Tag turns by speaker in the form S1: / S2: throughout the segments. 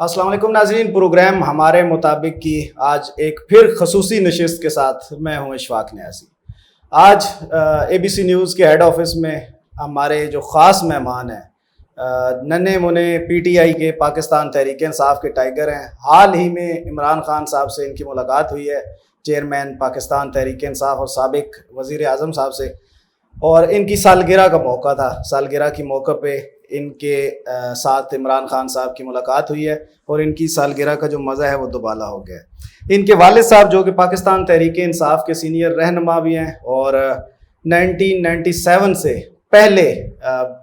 S1: السلام علیکم ناظرین، پروگرام ہمارے مطابق کی آج ایک پھر خصوصی نشست کے ساتھ میں ہوں اشفاق نیازی۔ آج اے بی سی نیوز کے ہیڈ آفس میں ہمارے جو خاص مہمان ہیں ننے منے پی ٹی آئی کے پاکستان تحریک انصاف کے ٹائیگر ہیں۔ حال ہی میں عمران خان صاحب سے ان کی ملاقات ہوئی ہے، چیئرمین پاکستان تحریک انصاف اور سابق وزیر اعظم صاحب سے، اور ان کی سالگرہ کا موقع تھا۔ سالگرہ کے موقع پہ ان کے ساتھ عمران خان صاحب کی ملاقات ہوئی ہے اور ان کی سالگرہ کا جو مزہ ہے وہ دوبالا ہو گیا ہے۔ ان کے والد صاحب جو کہ پاکستان تحریک انصاف کے سینئر رہنما بھی ہیں اور 1997 سے پہلے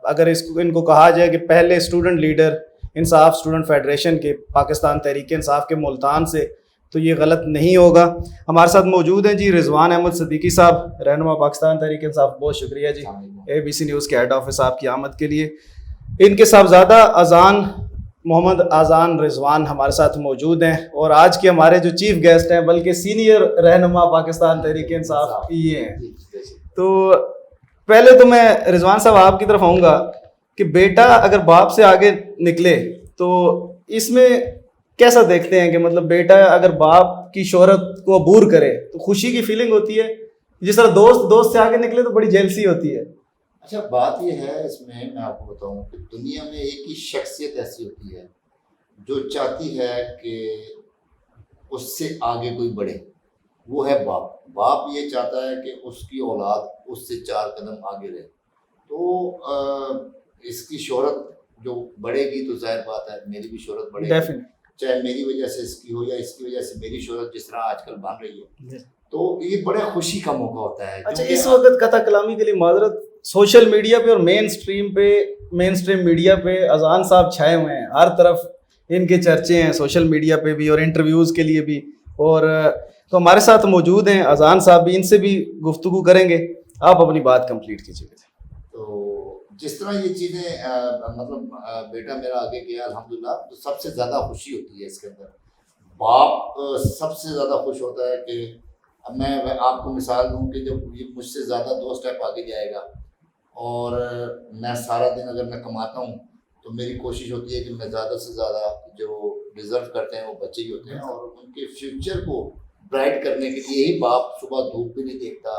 S1: اگر ان کو کہا جائے کہ پہلے اسٹوڈنٹ لیڈر انصاف اسٹوڈنٹ فیڈریشن کے پاکستان تحریک انصاف کے ملتان سے، تو یہ غلط نہیں ہوگا۔ ہمارے ساتھ موجود ہیں جی رضوان احمد صدیقی صاحب، رہنما پاکستان تحریک انصاف۔ بہت شکریہ جی اے بی سی نیوز کے ہیڈ آفس آپ کی آمد کے لیے۔ ان کے صاحبزادہ اذان محمد اذان رضوان ہمارے ساتھ موجود ہیں، اور آج کے ہمارے جو چیف گیسٹ ہیں بلکہ سینئر رہنما پاکستان تحریک انصاف یہ ہیں۔ تو پہلے تو میں رضوان صاحب آپ کی طرف آؤں گا کہ بیٹا اگر باپ سے آگے نکلے تو اس میں کیسا دیکھتے ہیں کہ مطلب بیٹا اگر باپ کی شہرت کو عبور کرے تو خوشی کی فیلنگ ہوتی ہے، جس طرح دوست سے آگے نکلے تو بڑی جیلسی ہوتی ہے۔
S2: اچھا بات یہ ہے اس میں آپ کو بتاؤں کہ دنیا میں ایک ہی شخصیت ایسی ہوتی ہے جو چاہتی ہے کہ اس سے آگے کوئی بڑھے، وہ ہے باپ۔ باپ یہ چاہتا ہے کہ اس کی اولاد اس سے 4 قدم آگے رہے، تو اس کی شہرت جو بڑھے گی تو ظاہر بات ہے میری بھی شہرت بڑھے گی، چاہے میری وجہ سے اس کی ہو یا اس کی وجہ سے میری شہرت جس طرح آج کل بن رہی ہے، تو یہ بڑے خوشی کا موقع ہوتا ہے۔
S1: اچھا اس وقت قطع کلامی کے لیے معذرت، سوشل میڈیا پہ اور مین اسٹریم میڈیا پہ اذان صاحب چھائے ہوئے ہیں، ہر طرف ان کے چرچے ہیں، سوشل میڈیا پہ بھی اور انٹرویوز کے لیے بھی، اور تو ہمارے ساتھ موجود ہیں اذان صاحب بھی، ان سے بھی گفتگو کریں گے۔ آپ اپنی بات کمپلیٹ کیجیے۔
S2: تو جس طرح یہ چیزیں مطلب بیٹا میرا آگے گیا الحمدللہ، تو سب سے زیادہ خوشی ہوتی ہے اس کے اندر۔ باپ سب سے زیادہ خوش ہوتا ہے کہ اب میں آپ کو مثال دوں کہ جب یہ مجھ سے زیادہ 2 اسٹیپ آگے جائے گا اور میں سارا دن اگر میں کماتا ہوں تو میری کوشش ہوتی ہے کہ میں زیادہ سے زیادہ جو ڈیزرو کرتے ہیں وہ بچے ہی ہوتے ہیں، اور ان کے فیوچر کو برائٹ کرنے کے لیے ہی باپ صبح دھوپ بھی نہیں دیکھتا،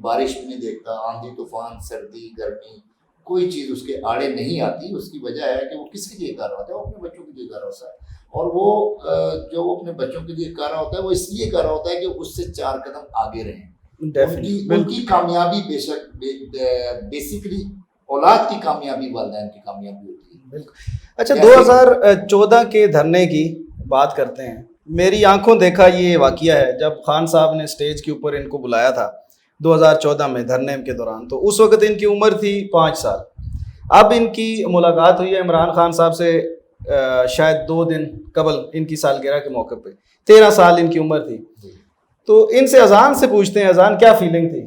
S2: بارش بھی نہیں دیکھتا، آندھی طوفان سردی گرمی کوئی چیز اس کے آڑے نہیں آتی۔ اس کی وجہ ہے کہ وہ کس کے لیے کر رہا ہوتا ہے؟ وہ اپنے بچوں کے لیے کر رہا ہوتا ہے، اور وہ جو وہ اپنے بچوں کے لیے کر رہا ہوتا ہے وہ اس لیے کر رہا ہوتا ہے کہ اس سے 4 قدم آگے رہیں۔ ان کی کامیابی بے شک بیسیکلی اولاد کی کامیابی والدین کی کامیابی ہوتی ہے۔
S1: اچھا 2014 کے دھرنے کی بات کرتے ہیں۔ میری آنکھوں دیکھا یہ واقعہ ہے جب خان صاحب نے اسٹیج کے اوپر ان کو بلایا تھا 2014 میں دھرنے کے دوران، تو اس وقت ان کی عمر تھی 5 سال۔ اب ان کی ملاقات ہوئی ہے عمران خان صاحب سے شاید 2 دن قبل ان کی سالگرہ کے موقع پہ، 13 سال ان کی عمر تھی۔ تو ان سے اذان سے پوچھتے ہیں، اذان کیا فیلنگ تھی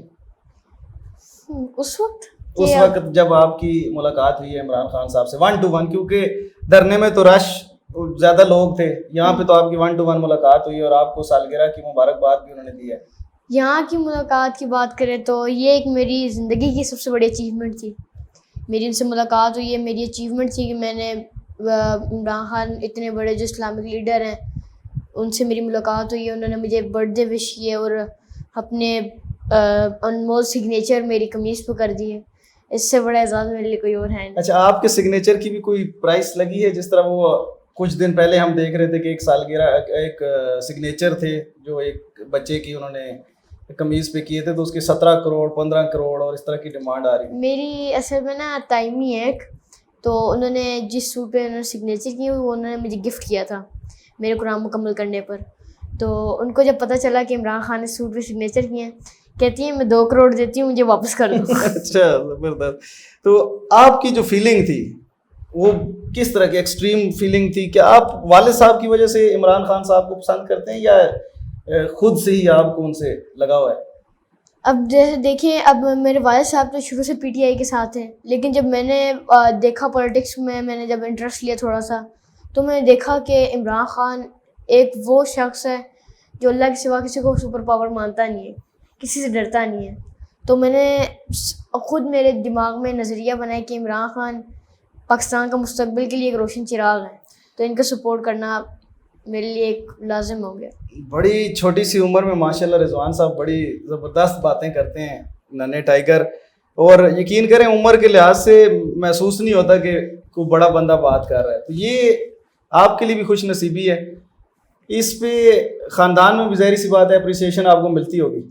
S1: اس وقت جب آپ کی ملاقات ہوئی ہے عمران خان صاحب سے 1 to 1؟ کیونکہ دھرنے میں تو رش زیادہ لوگ تھے، یہاں پہ تو آپ کی 1 to 1 ملاقات ہوئی اور آپ کو سالگرہ کی مبارکباد بھی انہوں نے دی ہے۔
S3: یہاں کی ملاقات کی بات کریں تو یہ ایک میری زندگی کی سب سے بڑی اچیومنٹ تھی۔ میری ان سے ملاقات ہوئی ہے، میری اچیومنٹ تھی کہ میں نے عمران خان اتنے بڑے جو اسلامک لیڈر ہیں ان سے میری ملاقات ہوئی ہے، انہوں نے مجھے برتھ ڈے وش کیے اور اپنے انمول سگنیچر میری قمیض پہ کر دیے۔ اس سے بڑا اعزاز میرے لیے کوئی اور ہے نہیں۔
S1: اچھا آپ کے سگنیچر کی بھی کوئی پرائس لگی ہے؟ جس طرح وہ کچھ دن پہلے ہم دیکھ رہے تھے کہ ایک سالگرہ ایک سگنیچر تھے جو ایک بچے کی انہوں نے قمیض پہ کیے تھے، تو اس کے 17 کروڑ 15 کروڑ اور اس طرح کی ڈیمانڈ آ رہی۔
S3: میری اصل میں نا تائمی ہے ایک، تو انہوں نے جس سوٹ پہ انہوں نے سگنیچر کی وہ انہوں نے مجھے گفٹ کیا تھا میرے قرآن مکمل کرنے پر۔ تو ان کو جب پتہ چلا کہ عمران خان نے سوٹ پہ سگنیچر کیے ہیں، کہتی ہیں میں 2 کروڑ دیتی ہوں، مجھے واپس کر دو۔
S1: اچھا زبردست۔ تو آپ کی جو فیلنگ تھی وہ کس طرح کی ایکسٹریم فیلنگ تھی؟ کہ آپ والد صاحب کی وجہ سے عمران خان صاحب کو پسند کرتے ہیں یا خود سے ہی آپ کو ان سے لگا ہوا ہے؟
S3: اب جیسے دیکھیں، اب میرے والد صاحب تو شروع سے پی ٹی آئی کے ساتھ ہیں، لیکن جب میں نے دیکھا پولیٹکس میں نے جب انٹرسٹ لیا تھوڑا سا، تو میں نے دیکھا کہ عمران خان ایک وہ شخص ہے جو اللہ کے سوا کسی کو سپر پاور مانتا نہیں ہے، کسی سے ڈرتا نہیں ہے۔ تو میں نے خود میرے دماغ میں نظریہ بنایا کہ عمران خان پاکستان کا مستقبل کے لیے ایک روشن چراغ ہے۔ تو ان کا سپورٹ کرنا میرے لیے ایک لازم ہو گیا.
S1: بڑی چھوٹی سی عمر میں ماشاءاللہ رضوان صاحب بڑی زبردست باتیں کرتے ہیں ننھے ٹائیگر, اور یقین کریں عمر کے لحاظ سے محسوس نہیں ہوتا کہ کوئی بڑا بندہ بات کر رہا ہے. تو یہ آپ کے لیے بھی خوش نصیبی ہے. اس پہ خاندان میں بھی ظاہر سی بات ہے اپریسیشن آپ کو ملتی ہوگی.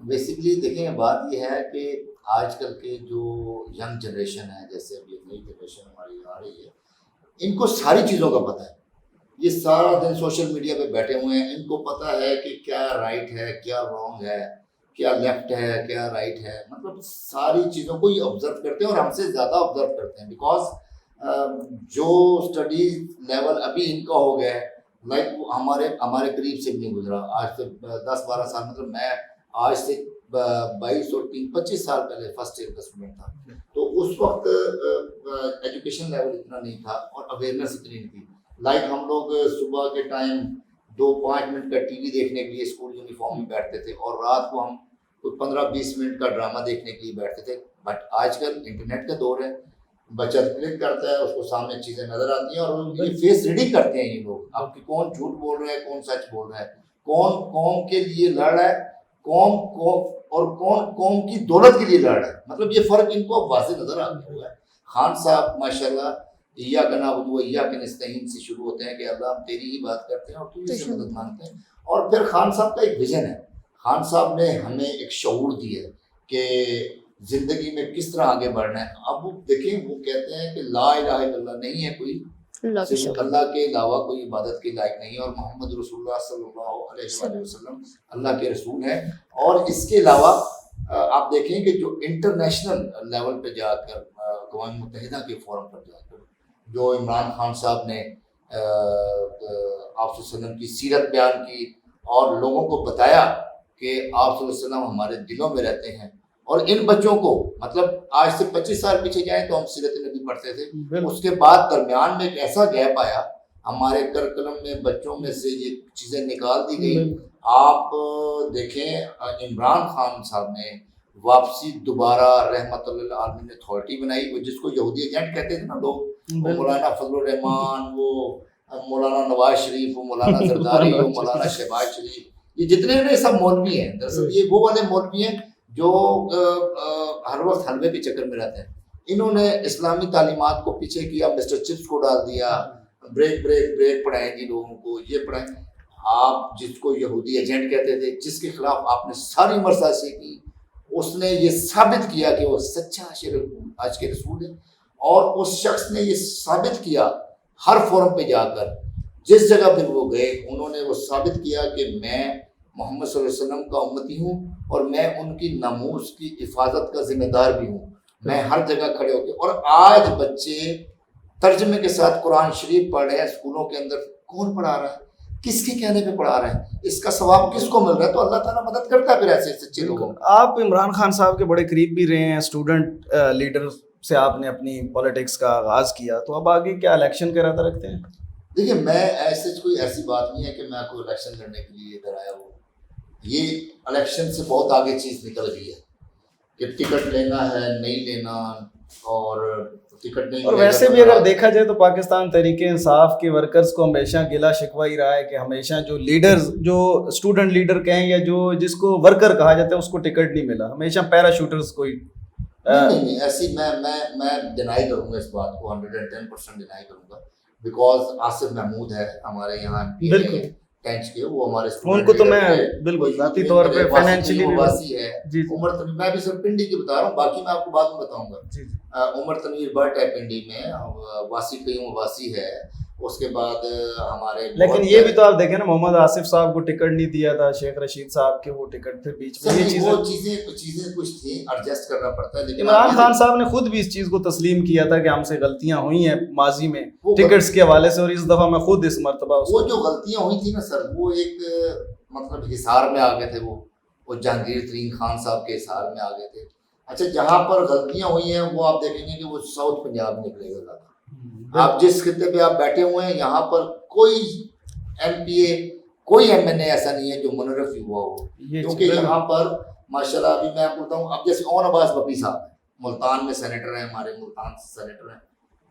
S2: بیسکلی دیکھیں بات یہ ہے کہ آج کل کے جو ینگ جنریشن ہے, جیسے ابھی نئی جنریشن ہماری آ رہی ہے, ان کو ساری چیزوں کا پتہ ہے. یہ سارا دن سوشل میڈیا پہ بیٹھے ہوئے ہیں, ان کو پتہ ہے کہ کیا رائٹ ہے, کیا رانگ ہے, کیا لیفٹ ہے, کیا رائٹ ہے. مطلب ساری چیزوں کو یہ آبزرو کرتے ہیں اور ہم سے زیادہ آبزرو کرتے ہیں. بیکاز جو اسٹڈی لیول ابھی ان کا ہو گیا ہے, لائک ہمارے قریب سے بھی نہیں گزرا. آج سے 10-12 سال, مطلب میں آج سے 22 اور 25 سال پہلے فرسٹ ایئر کا اسٹوڈنٹ تھا, تو اس وقت ایجوکیشن لیول اتنا نہیں تھا اور اویئرنیس اتنی نہیں تھی. لائک ہم لوگ صبح کے ٹائم 2-5 منٹ کا ٹی وی دیکھنے کے لیے اسکول یونیفارم میں بیٹھتے تھے, اور رات کو ہم کوئی 15-20 منٹ کا ڈرامہ دیکھنے کے لیے بیٹھتے تھے. بٹ آج کل انٹرنیٹ کا دور ہے, بچہ کلک کرتا ہے, اس کو سامنے چیزیں نظر آتی ہیں, اور یہ فیس ریڈنگ کرتے ہیں یہ لوگ. اب کہ کون جھوٹ بول رہا ہے, کون سچ بول رہا ہے, کون قوم کے لیے لڑ رہا ہے, کون قوم کی دولت کے لیے لڑ رہا ہے. مطلب یہ فرق ان کو واضح نظر آ گیا ہے. خان صاحب ماشاءاللہ ایاک نعبد و ایاک نستعین سے شروع ہوتے ہیں کہ اللہ ہم تیری ہی بات کرتے ہیں اور تو ہی سے مدد مانگتے ہیں. اور پھر خان صاحب کا ایک ویژن ہے. خان صاحب نے ہمیں ایک شعور دی ہے کہ زندگی میں کس طرح آگے بڑھنا ہے. اب وہ دیکھیں, وہ کہتے ہیں کہ لا الہ الا اللہ نہیں ہے کوئی, صرف اللہ کے علاوہ کوئی عبادت کے لائق نہیں ہے, اور محمد رسول اللہ صلی اللہ علیہ وسلم اللہ کے رسول ہیں. اور اس کے علاوہ آپ دیکھیں کہ جو انٹرنیشنل لیول پہ جا کر, اقوام متحدہ کے فورم پر جا کر جو عمران خان صاحب نے آپ صلی اللہ علیہ وسلم کی سیرت بیان کی اور لوگوں کو بتایا کہ آپ صلی اللہ علیہ وسلم ہمارے دلوں میں رہتے ہیں. اور ان بچوں کو, مطلب آج سے 25 سال پیچھے جائیں تو ہم سیرت نبی پڑھتے تھے, اس کے بعد درمیان میں ایک ایسا گیپ آیا, ہمارے قلم میں بچوں میں سے یہ چیزیں نکال دی گئی. آپ دیکھیں عمران خان صاحب نے واپسی دوبارہ رحمت اللہ عالمین نے اتھارٹی بنائی, وہ جس کو یہودی ایجنٹ کہتے تھے نا لوگ, وہ مولانا فضل الرحمان, وہ مولانا نواز شریف, وہ مولانا زرداری, وہ مولانا شہباز شریف, یہ جتنے ہیں سب مولوی ہیں. دراصل یہ وہ والے مولوی ہیں جو ہر وقت حلوے کے چکر میں رہتے ہیں. انہوں نے اسلامی تعلیمات کو پیچھے کیا, مسٹر چپس کو ڈال دیا, بریک پڑھائیں جی لوگوں کو, یہ پڑھائیں. آپ جس کو یہودی ایجنٹ کہتے تھے, جس کے خلاف آپ نے ساری عمر سازشی کی, اس نے یہ ثابت کیا کہ وہ سچا آج کے رسول ہے. اور اس شخص نے یہ ثابت کیا ہر فورم پہ جا کر, جس جگہ پہ وہ گئے انہوں نے وہ ثابت کیا کہ میں محمد صلی اللہ علیہ وسلم کا امتی ہوں, اور میں ان کی ناموس کی حفاظت کا ذمہ دار بھی ہوں. میں ہر جگہ کھڑے ہو کے, اور آج بچے ترجمے کے ساتھ قرآن شریف پڑھ رہے ہیں اسکولوں کے اندر. کون پڑھا رہا ہے, کس کے کہنے پہ پڑھا رہے ہیں, اس کا ثواب کس کو مل رہا ہے؟ تو اللہ تعالیٰ مدد کرتا ہے پھر ایسے سچے لوگوں.
S1: آپ عمران خان صاحب کے بڑے قریب بھی رہے ہیں, اسٹوڈنٹ لیڈر سے آپ نے اپنی پالیٹکس کا آغاز کیا, تو اب آگے کیا الیکشن کا ارادہ رکھتے ہیں؟
S2: دیکھیے میں کوئی ایسی بات نہیں ہے کہ میں کوئی الیکشن لڑنے کے لیے ادھر آیا ہوں. یہ الیکشن سے بہت آگے چیز نکل گئی ہے کہ ٹکٹ لینا ہے نہیں لینا, اور ٹکٹ نہیں.
S1: اور ویسے بھی اگر دیکھا جائے تو پاکستان تحریک انصاف کے ورکرز کو ہمیشہ گلا شکوہ ہی رہا ہے کہ ہمیشہ جو لیڈرز, جو اسٹوڈنٹ لیڈر کہیں یا جو جس کو ورکر کہا جاتا ہے, اس کو ٹکٹ نہیں ملا. ہمیشہ پیراشوٹرز کوئی
S2: نہیں ایسی میں ڈینائی کروں گا اس بات کو, 110% ڈینائی کروں گا. بیکاز آصف محمود ہے ہمارے یہاں
S1: بالکل
S2: ٹینچ کے, وہ ہمارے
S1: ان کو تو میں بالکل ذاتی طور پہ فائنینشلی
S2: واسی ہے. عمر تنویر, میں بھی صرف پنڈی کی بتا رہا ہوں, باقی میں آپ کو بعد میں بتاؤں گا. عمر تنویر بٹ ہے پنڈی میں, واسی کیوں واسی ہے. اس کے بعد ہمارے,
S1: لیکن یہ بھی تو آپ دیکھیں نا, محمد آصف صاحب کو ٹکٹ نہیں دیا تھا, شیخ رشید صاحب کے وہ ٹکٹ تھے بیچ میں. یہ
S2: چیزیں کچھ تھیں, ایڈجسٹ کرنا پڑتا ہے. لیکن
S1: عمران خان صاحب نے خود بھی اس چیز کو تسلیم کیا تھا کہ ہم سے غلطیاں ہوئی ہیں ماضی میں ٹکٹس کے حوالے سے, اور اس دفعہ میں خود اس مرتبہ
S2: وہ جو غلطیاں ہوئی تھیں نا سر, وہ ایک مطلب حصار میں آ گئے تھے, وہ جہانگیر ترین خان صاحب کے حصار میں آ گئے تھے. اچھا جہاں پر غلطیاں ہوئی ہیں وہ آپ دیکھیں گے کہ وہ ساؤتھ پنجاب نکلے گا. آپ جس خطے پہ آپ بیٹھے ہوئے ہیں یہاں پر کوئی ایم پی اے, کوئی ایم این اے ایسا نہیں ہے جو منرف ہوا ہو, کیونکہ یہاں پر ماشاءاللہ ابھی میں آپ کو بتاؤں, اب جیسے اون عباس بپی صاحب ہیں, ملتان میں سینیٹر ہیں, ہمارے ملتان سے سینیٹر ہیں,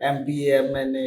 S1: MP, MNA,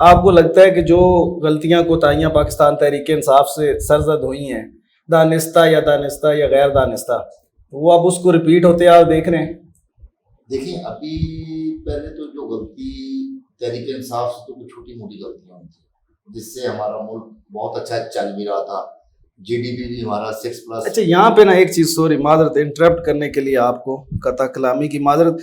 S1: آپ کو لگتا ہے کہ جو غلطیاں کوتاہیاں پاکستان تحریک انصاف سے سرزد ہوئی ہیں دانستہ یا غیر دانستہ, وہ اب اس کو ریپیٹ ہوتے آپ دیکھ رہے ہیں؟
S2: دیکھیں ابھی پہلے تو جو غلطی تحریک انصاف سے تو کچھ چھوٹی موٹی غلطیاں ہوئی تھیں جس سے ہمارا ملک بہت اچھا چل بھی رہا تھا, جی ڈی پی بھی ہمارا 6+.
S1: اچھا یہاں پہ نا ایک چیز, سوری معذرت انٹرپٹ کرنے کے لیے آپ کو, قطع کلامی کی معذرت.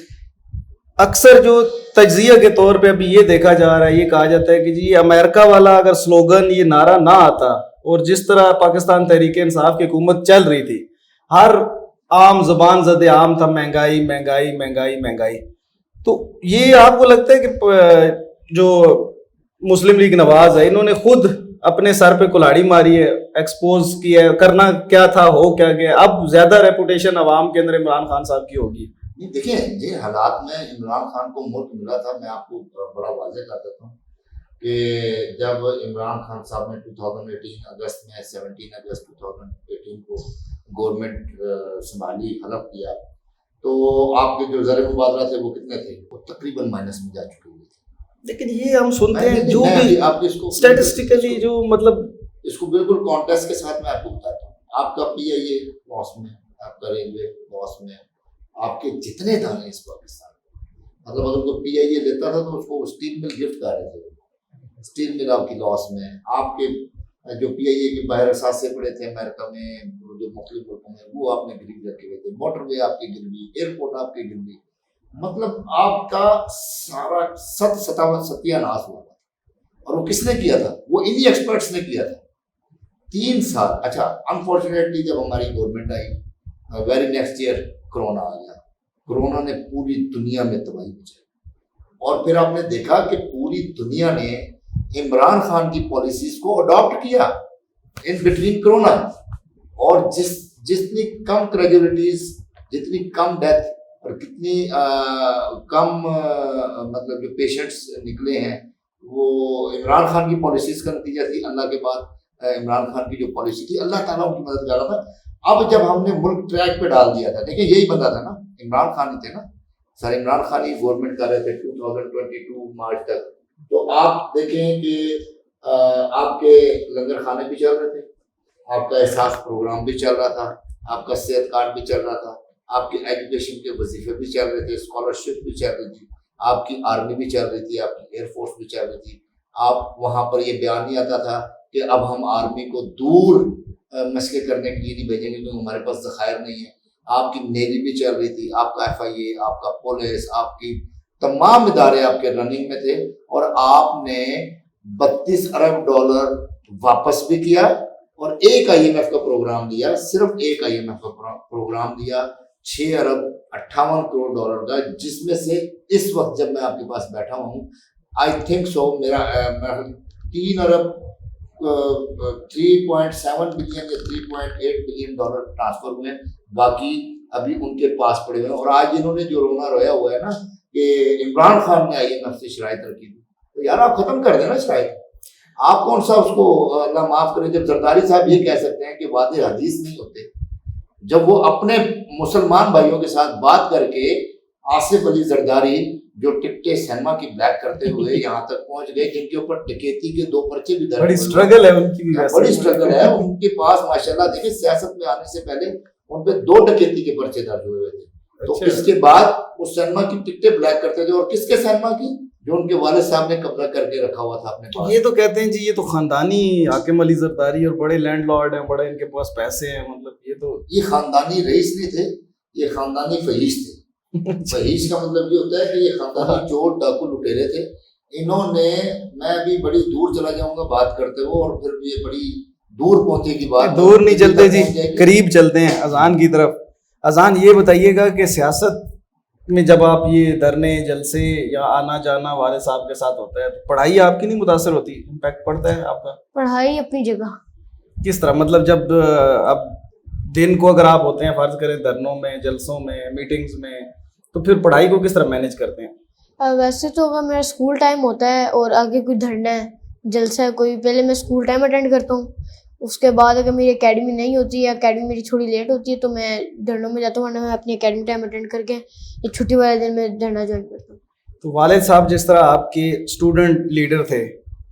S1: اکثر جو تجزیہ کے طور پہ ابھی یہ دیکھا جا رہا ہے, یہ کہا جاتا ہے کہ جی امریکہ والا اگر سلوگن یہ نعرہ نہ آتا اور جس طرح پاکستان تحریک انصاف کی حکومت چل رہی تھی, ہر عام زبان زد عام تھا مہنگائی مہنگائی مہنگائی مہنگائی, تو یہ آپ کو لگتا ہے کہ جو مسلم لیگ نواز ہے انہوں نے خود اپنے سر پہ کلاڑی ماری ہے, ایکسپوز کیا ہے, کرنا کیا تھا ہو کیا گیا, اب زیادہ ریپوٹیشن عوام کے اندر عمران خان صاحب کی ہوگی؟
S2: نہیں دیکھیں جن حالات میں عمران خان کو ملک ملا تھا, میں آپ کو بڑا واضح کر دیتا ہوں کہ جب عمران خان صاحب نے 2018 اگست میں 17 اگست 2018 کو گورنمنٹ سنبھالی, حلف کیا, تو آپ کے جو زر مبادلہ تھے وہ کتنے تھے؟ وہ تقریباً مائنس میں جا چکے ہوئے تھے.
S1: لیکن یہ ہم سنتے ہیں جو بھی
S2: آپ اس کو
S1: اسٹیٹسٹیکلی جو مطلب
S2: اس کو بالکل کانٹیسٹ کے ساتھ میں آپ کو بتاتا ہوں. آپ کا پی آئی اے لاس میں, آپ کا ریلوے لاس میں, آپ کے جتنے دانے اس پاکستان مطلب اگر کوئی پی آئی اے لیتا تھا تو اس کو اسٹیل مل گفٹ کر رہے تھے, اسٹیل مل آپ کی لاس میں. آپ کے جو پی آئی اے کے باہر اثاثے پڑے تھے امریکہ میں, جو مختلف ملکوں میں, وہ آپ نے گروی رکھے ہوئے تھے. موٹر وے آپ کی گروی, ایئرپورٹ آپ کی گروی, مطلب آپ کا سارا ستیہ ناش ہوا تھا. اور وہ کس نے کیا تھا؟ وہ انہی ایکسپرٹس نے کیا تھا 3 سال. اچھا انفارچونیٹلی جب ہماری گورنمنٹ آئی, ویری نیکسٹ ایئر کرونا آ گیا. کرونا نے پوری دنیا میں تباہی مچائی, اور پھر آپ نے دیکھا کہ پوری دنیا نے عمران خان کی پالیسیز کو اڈاپٹ کیا ان بٹوین کرونا. اور جتنی کم کریجولیٹیز, جتنی کم ڈیتھ اور کتنی کم مطلب جو پیشنٹس نکلے ہیں وہ عمران خان کی پالیسیز کا نتیجہ تھی. اللہ کے بعد عمران خان کی جو پالیسی تھی, اللہ تعالیٰ ان کی مدد کر رہا تھا. اب جب ہم نے ملک ٹریک پہ ڈال دیا تھا, دیکھیں یہی بندہ تھا نا, عمران خان ہی تھے نا سر, عمران خان ہی گورنمنٹ کر رہے تھے 2022 مارچ تک. تو آپ دیکھیں کہ آپ کے لنگر خانے بھی چل رہے تھے, آپ کا احساس پروگرام بھی چل رہا تھا, آپ کا صحت کارڈ بھی چل رہا تھا, آپ کے ایجوکیشن کے وظیفے بھی چل رہے تھے, اسکالرشپ بھی چل رہی تھی, آپ کی آرمی بھی چل رہی تھی, آپ کی ایئر فورس بھی چل رہی تھی. آپ وہاں پر یہ بیان نہیں آتا تھا کہ اب ہم آرمی کو دور مشقیں کرنے کے لیے نہیں بھیجیں گے کیونکہ ہمارے پاس ذخائر نہیں ہے. آپ کی نیوی بھی چل رہی تھی, آپ کا ایف آئی اے, آپ کا پولیس, آپ کی تمام ادارے آپ کے رننگ میں تھے. اور آپ نے $32 ارب واپس بھی کیا, اور ایک آئی ایم ایف کا پروگرام دیا, صرف ایک آئی ایم ایف کا پروگرام دیا $6.58 کروڑ کا, جس میں سے اس وقت جب میں آپ کے پاس بیٹھا ہوں آئی تھنک سو میرا 3 ارب 3.7 بلین یا $3.8 بلین ٹرانسفر ہوئے ہیں. باقی ابھی ان کے پاس پڑے ہوئے ہیں. اور آج انہوں نے جو رونا رویا ہوا ہے نا کہ عمران خان نے آئی ایم ایف سے شرائط رکھی تھی, تو یار آپ ختم کر دیں نا شرائط. آپ کون سا اس کو اللہ معاف کرے, جب زرداری صاحب یہ کہہ سکتے ہیں کہ وعدے حدیث نہیں ہوتے, جب وہ اپنے مسلمان بھائیوں کے ساتھ بات کر کے آصف علی زرداری جو ٹکٹیں سینما کی بلیک کرتے ہوئے یہاں تک پہنچ گئے, جن کے اوپر ڈکیتی کے 2 پرچے بھی درج,
S1: بڑی سٹرگل ہے ان کی بھی,
S2: بڑی سٹرگل ہے ان کے پاس ماشاءاللہ. دیکھیں سیاست میں آنے سے پہلے ان پہ 2 ڈکیتی کے پرچے درج ہوئے تھے. تو اس کے بعد وہ سینما کی ٹکٹیں بلیک کرتے تھے, اور کس کے سینما کی؟ جو ان کے والد صاحب نے قبضہ کر کے رکھا ہوا تھا اپنے پاس.
S1: یہ تو کہتے ہیں جی یہ تو خاندانی حاکم علی زرداری اور بڑے لینڈ لارڈ ہیں, بڑے ان کے پاس پیسے ہیں, مطلب
S2: یہ خاندانی رئیس نہیں تھے, یہ خاندانی فہیش تھے. فہیش کا مطلب یہ ہوتا ہے کہ یہ خاندانی چور ڈاکو لٹیرے تھے. انہوں نے, میں بھی بڑی دور چلا جاؤں گا بات کرتے ہوئے, اور پھر یہ بڑی دور پہنچے کی بات,
S1: دور نہیں چلتے جی, قریب چلتے ہیں اذان کی طرف. اذان یہ بتائیے گا کہ سیاست میں جب آپ یہ دھرنے جلسے یا آنا جانا والد صاحب کے ساتھ ہوتا ہے, تو پڑھائی آپ کی نہیں متاثر ہوتی, امپیکٹ پڑتا ہے آپ کا؟
S3: پڑھائی اپنی جگہ.
S1: کس طرح مطلب جب اب دن کو اگر آپ ہوتے ہیں فرض کریں دھرنوں میں, جلسوں میں, میٹنگز میں, تو پھر پڑھائی کو کس طرح مینیج کرتے ہیں؟
S3: ویسے تو اگر میرا اسکول ٹائم ہوتا ہے اور آگے کوئی دھرنا ہے, جلسہ ہے کوئی, پہلے میں اسکول ٹائم اٹینڈ کرتا ہوں. اس کے بعد اگر میری اکیڈمی نہیں ہوتی ہے, اکیڈمی میری تھوڑی لیٹ ہوتی ہے, تو میں دھرنوں میں جاتا ہوں, ورنہ میں اپنی اکیڈمی ٹائم اٹینڈ کر کے ایک چھٹی والے دن میں دھرنا جوائن کرتا ہوں.
S1: تو والد صاحب جس طرح آپ کے اسٹوڈنٹ لیڈر تھے,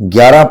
S2: 11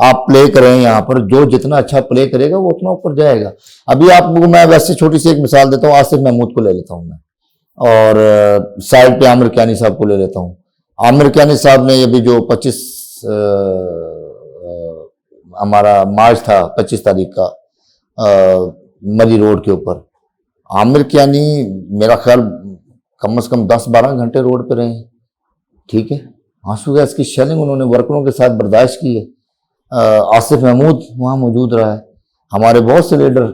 S2: آپ پلے کریں یہاں پر, جو جتنا اچھا پلے کرے گا وہ اتنا اوپر جائے گا. ابھی آپ کو میں ویسے چھوٹی سی ایک مثال دیتا ہوں, آصف محمود کو لے لیتا ہوں میں, اور سائڈ پہ عامر کیانی صاحب کو لے لیتا ہوں. عامر کیانی صاحب نے ابھی جو 25 ہمارا مارچ تھا 25 تاریخ کا مری روڈ کے اوپر, عامر کیانی میرا خیال کم از کم 10-12 گھنٹے روڈ پہ رہے ہیں, ٹھیک ہے. آنسو گیس کی شیلنگ انہوں نے ورکروں کے ساتھ برداشت کی ہے. آصف محمود وہاں موجود رہا ہے. ہمارے بہت سے لیڈر,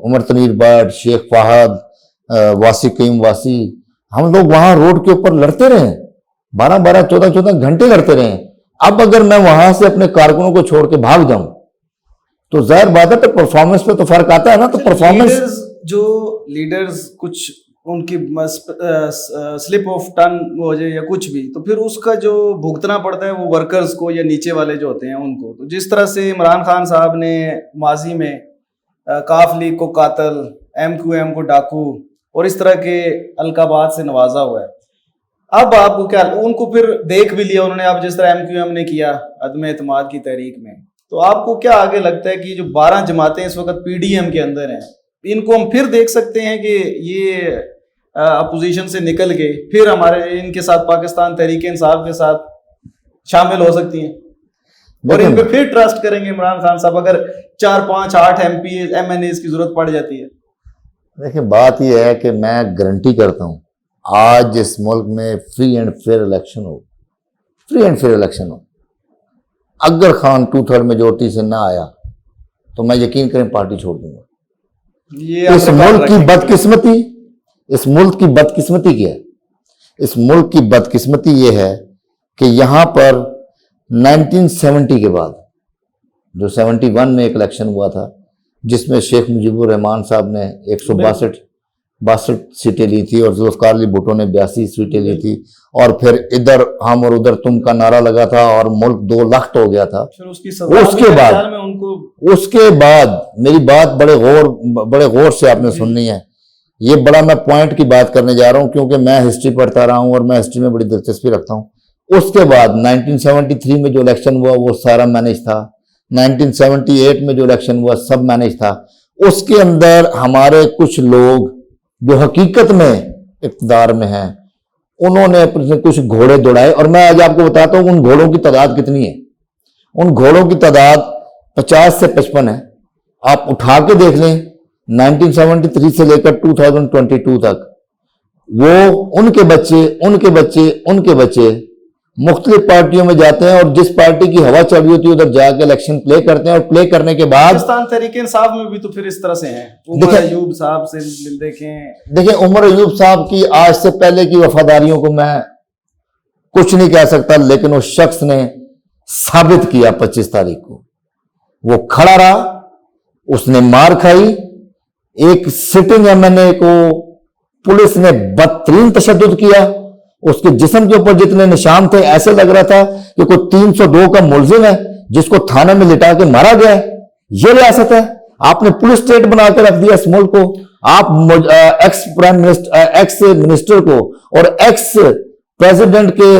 S2: عمر تنیر بٹ, شیخ فہد, واسی قیم واسی, ہم لوگ وہاں روڈ کے اوپر لڑتے رہے, 12-14 گھنٹے لڑتے رہے. اب اگر میں وہاں سے اپنے کارکنوں کو چھوڑ کے بھاگ جاؤں تو ظاہر بات ہے تو پرفارمنس پہ تو فرق آتا ہے نا. تو پرفارمنس
S1: جو لیڈرز کچھ ان کی سلپ آف ٹنگ ہو جائے یا کچھ بھی, تو پھر اس کا جو بھگتنا پڑتا ہے وہ ورکرز کو یا نیچے والے جو ہوتے ہیں ان کو. تو جس طرح سے عمران خان صاحب نے ماضی میں کاف لیگ کو قاتل, MQM کو ڈاکو اور اس طرح کے القابات سے نوازا ہوا ہے, اب آپ کو کیا, ان کو پھر دیکھ بھی لیا انہوں نے, اب جس طرح MQM نے کیا عدم اعتماد کی تحریک میں, تو آپ کو کیا آگے لگتا ہے کہ جو 12 جماعتیں اس وقت PDM کے اندر ہیں, ان کو ہم پھر دیکھ سکتے ہیں کہ یہ اپوزیشن سے نکل کے پھر ہمارے ان کے ساتھ پاکستان تحریک انصاف کے ساتھ شامل ہو سکتی ہیں, اور ان پہ پھر ٹرسٹ کریں گے عمران خان صاحب اگر 4-5-8 MNAs کی ضرورت پڑ جاتی ہے؟
S2: دیکھیں بات یہ ہے کہ میں گارنٹی کرتا ہوں آج اس ملک میں فری اینڈ فیئر الیکشن ہو, اگر خان 2/3 میجورٹی سے نہ آیا تو میں یقین کریں پارٹی چھوڑ دوں گا. اس ملک کی بدقسمتی کیا ہے؟ اس ملک کی بدقسمتی یہ ہے کہ یہاں پر 1970 کے بعد جو 71 میں ایک الیکشن ہوا تھا جس میں شیخ مجیب الرحمان صاحب نے 162 سیٹیں لی تھی اور ذوالفقار علی بھٹو نے 82 سیٹیں لی تھی, اور پھر ادھر ہم اور ادھر تم کا نعرہ لگا تھا اور ملک 2 لخت ہو گیا تھا. اس کے بعد میری بات بڑے غور سے آپ نے سننی ہے, یہ بڑا میں پوائنٹ کی بات کرنے جا رہا ہوں کیونکہ میں ہسٹری پڑھتا رہا ہوں اور میں ہسٹری میں بڑی دلچسپی رکھتا ہوں. اس کے بعد 1973 میں جو الیکشن ہوا وہ سارا مینیج تھا, 1978 میں جو الیکشن ہوا سب مینیج تھا. اس کے اندر ہمارے کچھ لوگ جو حقیقت میں اقتدار میں ہیں انہوں نے اپنے کچھ گھوڑے دوڑائے, اور میں آج آپ کو بتاتا ہوں ان گھوڑوں کی تعداد کتنی ہے. ان گھوڑوں کی تعداد 50 سے 55 ہے. آپ اٹھا کے دیکھ لیں 1973 سے لے کر 2022 تک وہ ان کے بچے مختلف پارٹیوں میں جاتے ہیں اور جس پارٹی کی ہوا چل رہی ہوتی ہے ادھر جا کے الیکشن پلے کرتے ہیں, اور پلے کرنے کے بعد
S1: پاکستان تحریک انصاف میں بھی تو پھر اس طرح سے ہیں. عمر ایوب صاحب سے دیکھیں
S2: عمر ایوب صاحب کی آج سے پہلے کی وفاداریوں کو میں کچھ نہیں کہہ سکتا, لیکن اس شخص نے ثابت کیا 25 تاریخ کو وہ کھڑا رہا, اس نے مار کھائی. ایک سٹنگ MNA کو پولیس نے بدترین تشدد کیا, اس کے جسم کے اوپر جتنے نشان تھے ایسے لگ رہا تھا کہ کوئی 302 کا ملزم ہے جس کو تھانے میں لٹا کے مارا گیا ہے. یہ ریاست ہے, آپ نے پولیس اسٹیٹ بنا کے رکھ دیا اس ملک کو. آپ ex prime minister, x minister کو اور ایکس پریزیڈنٹ کے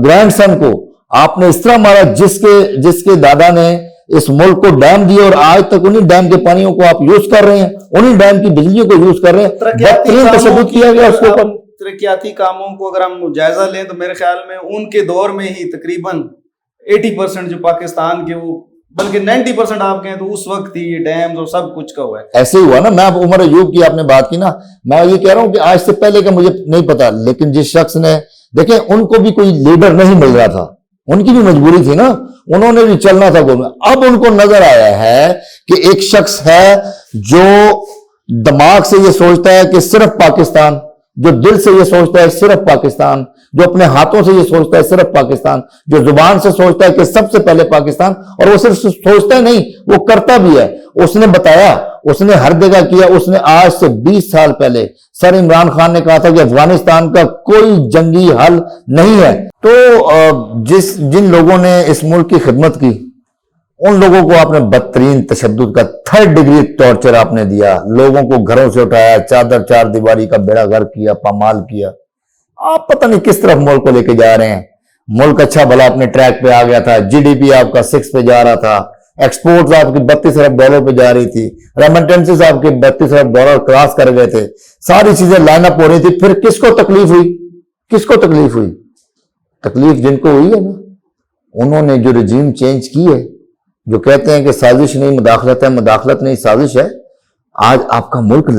S2: گرینڈ سن کو آپ نے اس طرح مارا جس کے دادا نے اس ملک کو ڈیم دیا, اور آج تک انہی ڈیم کے پانیوں کو آپ یوز کر رہے ہیں, انہی ڈیم کی بجلیوں کو یوز کر رہے ہیں. بہترین تشدد کیا گیا اس کے اوپر.
S1: ترقیاتی کاموں کو اگر ہم جائزہ لیں تو میرے خیال میں ان کے دور میں ہی تقریباً 80% جو پاکستان کے وہ بلکہ 90% آپ کہیں تو اس وقت ہی یہ ڈیم تو سب کچھ کا ہوا ہے.
S2: ایسے ہی ہوا نا. میں عمر ایوب کی آپ نے بات کی نا, میں یہ کہہ رہا ہوں کہ آج سے پہلے کا مجھے نہیں پتا, لیکن جس شخص نے دیکھیں ان کو بھی کوئی لیڈر نہیں مل رہا تھا, ان کی بھی مجبوری تھی نا, انہوں نے بھی چلنا تھا گول میں. اب ان کو نظر آیا ہے کہ ایک شخص ہے جو دماغ سے یہ سوچتا ہے کہ صرف پاکستان, جو دل سے یہ سوچتا ہے صرف پاکستان, جو اپنے ہاتھوں سے یہ سوچتا ہے صرف پاکستان, جو زبان سے سوچتا ہے کہ سب سے پہلے پاکستان, اور وہ صرف سوچتا ہے نہیں وہ کرتا بھی ہے. اس نے بتایا, اس نے ہر جگہ کیا. اس نے آج سے 20 سال پہلے سر عمران خان نے کہا تھا کہ افغانستان کا کوئی جنگی حل نہیں ہے. تو جن لوگوں نے اس ملک کی خدمت کی ان لوگوں کو آپ نے بدترین تشدد کا 3rd ڈگری ٹارچر آپ نے دیا, لوگوں کو گھروں سے اٹھایا, چار دیواری کا بیڑا غرق کیا, پامال کیا. آپ پتہ نہیں کس طرف ملک کو لے کے جا رہے ہیں.
S4: ملک اچھا بھلا اپنے ٹریک پہ آ گیا تھا, GDP آپ کا 6 پہ جا رہا تھا, ایکسپورٹس آپ کی 32 ارب ڈالر پہ جا رہی تھی, ریمیٹنسز آپ کے 32 ارب ڈالر کراس کر گئے تھے, ساری چیزیں لائن اپ ہو رہی تھی. پھر کس کو تکلیف ہوئی؟ کس کو تکلیف ہوئی؟ تکلیف جن کو ہوئی ہے نا, انہوں نے جو رجیم چینج کی ہے, جو کہتے ہیں کہ سازش نہیں مداخلت ہے, مداخلت نہیں سازش ہے. آج آپ کا ملک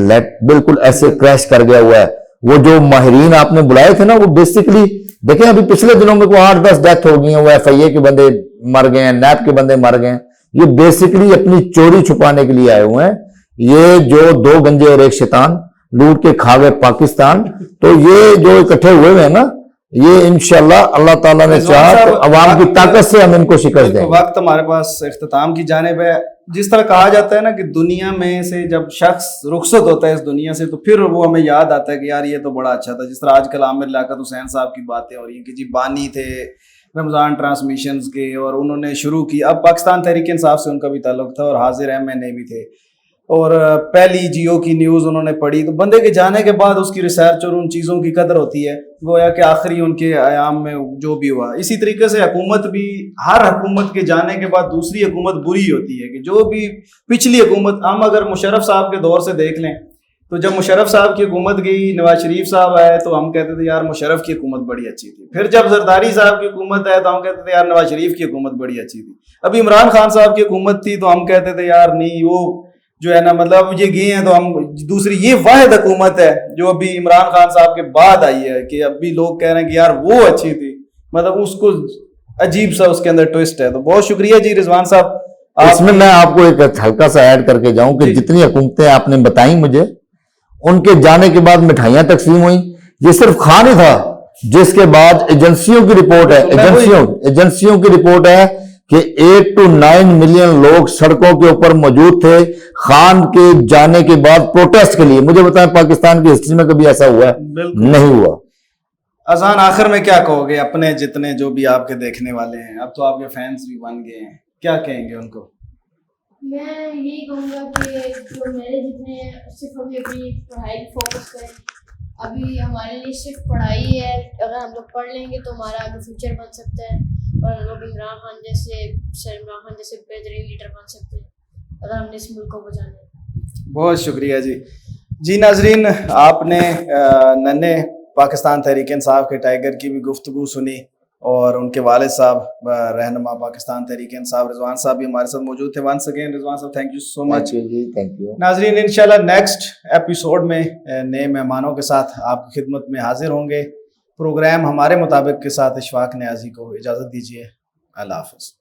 S4: بالکل ایسے کریش کر گیا ہوا ہے. وہ جو ماہرین آپ نے بلائے تھے نا, وہ بیسیکلی دیکھیں ابھی پچھلے دنوں میں کوئی 8-10 ڈیتھ ہو گئی ہیں, وہ FIA کے بندے مر گئے ہیں, نیب کے بندے مر گئے ہیں. یہ بیسیکلی اپنی چوری چھپانے کے لیے آئے ہوئے ہیں. یہ جو 2 گنجے اور 1 شیطان لوٹ کے کھا گئے پاکستان, تو یہ جو اکٹھے ہوئے ہیں نا, یہ انشاءاللہ اللہ تعالیٰ نے چاہا تو عوام کی طاقت سے ہم ان کو شکست دیں.
S1: وقت ہمارے پاس اختتام کی جانب ہے. جس طرح کہا جاتا ہے نا کہ دنیا میں سے جب شخص رخصت ہوتا ہے اس دنیا سے, تو پھر وہ ہمیں یاد آتا ہے کہ یار یہ تو بڑا اچھا تھا. جس طرح آج کل عامر لیاقت حسین صاحب کی باتیں ہو رہی ہیں کہ جی بانی تھے رمضان ٹرانسمیشنز کے, اور انہوں نے شروع کی. اب پاکستان تحریک انصاف سے ان کا بھی تعلق تھا, اور حاضر MNA بھی تھے, اور پہلی جیو کی نیوز انہوں نے پڑھی. تو بندے کے جانے کے بعد اس کی ریسرچ اور ان چیزوں کی قدر ہوتی ہے. گویا کہ آخری ان کے ایام میں جو بھی ہوا. اسی طریقے سے حکومت بھی, ہر حکومت کے جانے کے بعد دوسری حکومت بری ہوتی ہے. کہ جو بھی پچھلی حکومت, ہم اگر مشرف صاحب کے دور سے دیکھ لیں, تو جب مشرف صاحب کی حکومت گئی, نواز شریف صاحب آئے, تو ہم کہتے تھے یار مشرف کی حکومت بڑی اچھی تھی. پھر جب زرداری صاحب کی حکومت آئے تو ہم کہتے تھے یار نواز شریف کی حکومت بڑی اچھی تھی. ابھی عمران خان صاحب کی حکومت تھی تو ہم کہتے تھے یار نہیں, وہ جو ہے نا مطلب یہ گئے ہیں تو ہم دوسری. یہ واحد حکومت ہے جو ابھی عمران خان صاحب کے بعد آئی ہے کہ ابھی لوگ کہہ رہے ہیں کہ یار وہ اچھی تھی. مطلب اس کو عجیب سا اس کے اندر ٹوسٹ ہے. تو بہت شکریہ جی رضوان صاحب.
S4: اس میں میں آپ کو ایک ہلکا سا ایڈ کر کے جاؤں کہ جتنی حکومتیں آپ نے بتائیں مجھے, ان کے جانے کے بعد مٹھائیاں تقسیم ہوئیں. یہ صرف خان ہی تھا, جس کے بعد ایجنسیوں کی رپورٹ ہے, ایجنسیوں کی رپورٹ ہے کہ 8 to 9 ملین لوگ سڑکوں کے اوپر موجود تھے خان کے جانے کے بعد پروٹیسٹ کے لیے. مجھے بتائیں پاکستان کی ہسٹری میں کبھی ایسا ہوا ہے؟ نہیں ہوا.
S1: اذان آخر میں کیا کہو گے اپنے جتنے جو بھی آپ کے دیکھنے والے ہیں, اب تو آپ کے فینس بھی بن گئے ہیں, کیا کہیں گے ان کو؟
S3: میں یہی کہوں گا کہ جو میرے جتنے صرف ابھی اپنی پڑھائی پہ فوکس کریں. ابھی ہمارے لیے صرف پڑھائی ہے. اگر ہم لوگ پڑھ لیں گے تو ہمارا آگے فیوچر بن سکتا ہے, اور ہم لوگ عمران خان جیسے بہترین لیڈر بن سکتے ہیں اگر ہم نے اس ملک کو بچانا ہے.
S1: بہت شکریہ جی. جی ناظرین, آپ نے ننے پاکستان تحریک انصاف کے ٹائیگر کی بھی گفتگو سنی, اور ان کے والد صاحب رہنما پاکستان تحریک انصاف رضوان صاحب بھی ہمارے ساتھ موجود تھے. ونس اگین رضوان صاحب تھینک یو سو مچ. ناظرین انشاءاللہ نیکسٹ ایپیسوڈ میں نئے مہمانوں کے ساتھ آپ کی خدمت میں حاضر ہوں گے. پروگرام ہمارے مطابق کے ساتھ اشفاق نیازی کو اجازت دیجیے. اللہ حافظ.